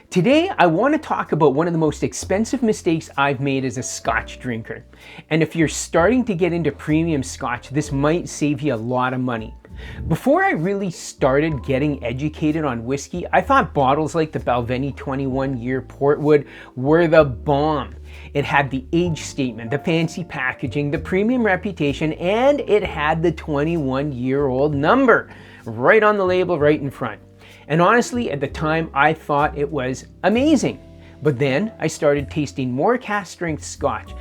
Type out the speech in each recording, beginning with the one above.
Today, I want to talk about one of the most expensive mistakes I've made as a Scotch drinker. And if you're starting to get into premium Scotch, this might save you a lot of money. Before I really started getting educated on whiskey, I thought bottles like the Balvenie 21-year Portwood were the bomb. It had the age statement, the fancy packaging, the premium reputation, and it had the 21-year-old number right on the label right in front. And honestly, at the time, I thought it was amazing. But then I started tasting more cask strength Scotch.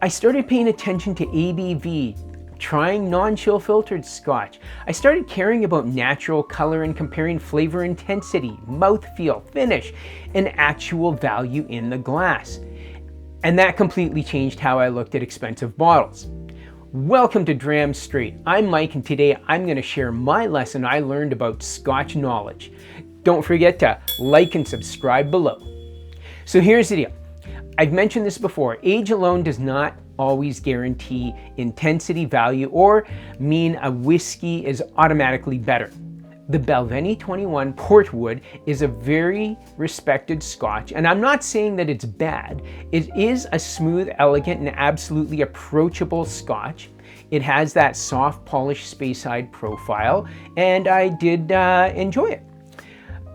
I started paying attention to ABV, trying non-chill filtered Scotch. I started caring about natural color and comparing flavor intensity, mouthfeel, finish, and actual value in the glass. And that completely changed how I looked at expensive bottles. Welcome to Dram Straight. I'm Mike, and today I'm going to share my lesson I learned about Scotch knowledge. Don't forget to like and subscribe below. So here's the deal. I've mentioned this before. Age alone does not always guarantee intensity, value, or mean a whiskey is automatically better. The Balvenie 21 Portwood is a very respected Scotch, and I'm not saying that it's bad. It is a smooth, elegant, and absolutely approachable Scotch. It has that soft, polished Speyside profile, and I did enjoy it.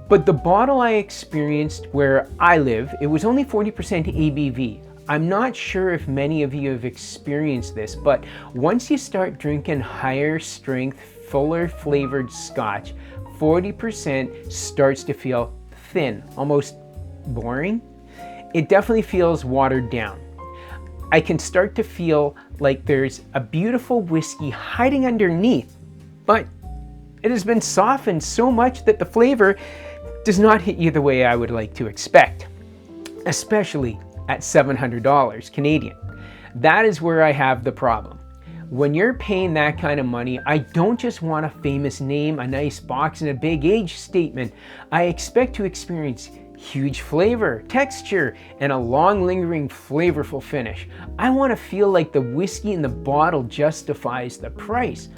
But the bottle I experienced where I live, it was only 40% ABV. I'm not sure if many of you have experienced this, but once you start drinking higher strength, fuller flavored Scotch, 40% starts to feel thin, almost boring. It definitely feels watered down. I can start to feel like there's a beautiful whiskey hiding underneath, but it has been softened so much that the flavor does not hit you the way I would like to expect, especially at $700 Canadian. That is where I have the problem. When you're paying that kind of money, I don't just want a famous name, a nice box, and a big age statement. I expect to experience huge flavor, texture, and a long lingering flavorful finish. I want to feel like the whiskey in the bottle justifies the price.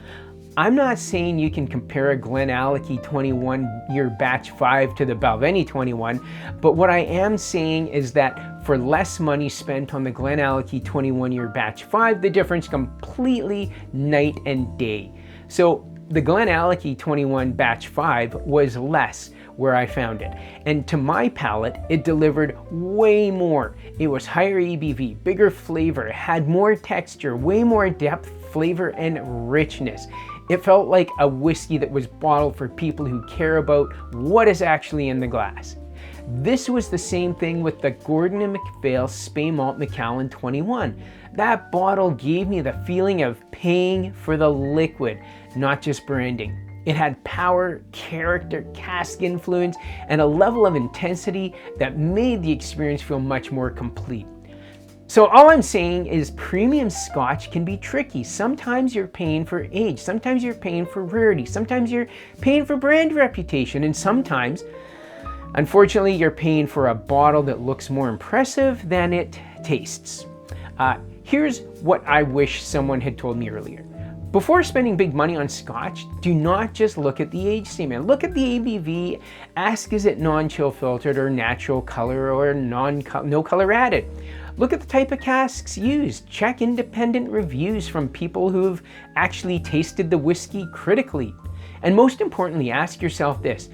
I'm not saying you can compare a Glenallachie 21-year batch 5 to the Balvenie 21, but what I am saying is that for less money spent on the Glenallachie 21-year batch 5, the difference completely night and day. So the Glenallachie 21 batch 5 was less where I found it. And to my palate, it delivered way more. It was higher ABV, bigger flavor, had more texture, way more depth, flavor, and richness. It felt like a whiskey that was bottled for people who care about what is actually in the glass. This was the same thing with the Gordon and MacPhail Spey Malt Macallan 21. That bottle gave me the feeling of paying for the liquid, not just branding. It had power, character, cask influence, and a level of intensity that made the experience feel much more complete. So all I'm saying is premium Scotch can be tricky. Sometimes you're paying for age, sometimes you're paying for rarity, sometimes you're paying for brand reputation, and sometimes, unfortunately, you're paying for a bottle that looks more impressive than it tastes. Here's what I wish someone had told me earlier. Before spending big money on Scotch, do not just look at the age statement. Look at the ABV, ask is it non-chill filtered or natural color or no color added. Look at the type of casks used. Check independent reviews from people who've actually tasted the whiskey critically. And most importantly, ask yourself this: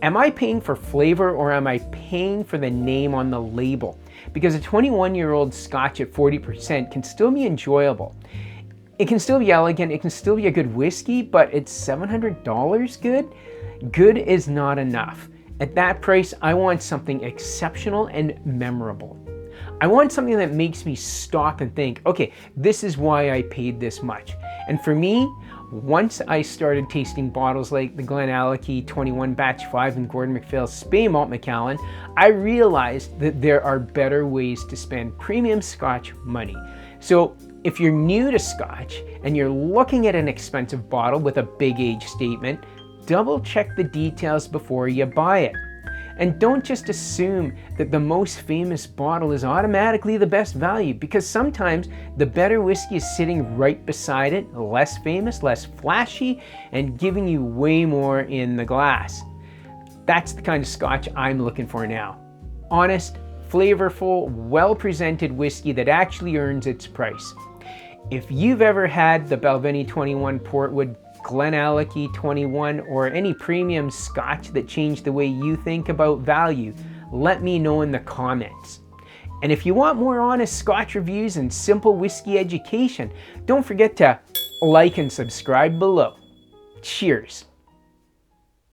am I paying for flavor or am I paying for the name on the label? Because a 21-year-old Scotch at 40% can still be enjoyable. It can still be elegant, it can still be a good whiskey, but it's $700 good? Good is not enough. At that price, I want something exceptional and memorable. I want something that makes me stop and think, okay, this is why I paid this much. And for me, once I started tasting bottles like the Glenallachie 21 Batch 5 and Gordon MacPhail Spey Malt Macallan, I realized that there are better ways to spend premium Scotch money. So if you're new to Scotch and you're looking at an expensive bottle with a big age statement, double check the details before you buy it. And don't just assume that the most famous bottle is automatically the best value, because sometimes the better whiskey is sitting right beside it, less famous, less flashy, and giving you way more in the glass. That's the kind of Scotch I'm looking for now. honest, flavorful, well-presented whiskey that actually earns its price. If you've ever had the Balvenie 21 Portwood, Glenallachie 21, or any premium Scotch that changed the way you think about value, let me know in the comments. And if you want more honest Scotch reviews and simple whiskey education, don't forget to like and subscribe below. Cheers.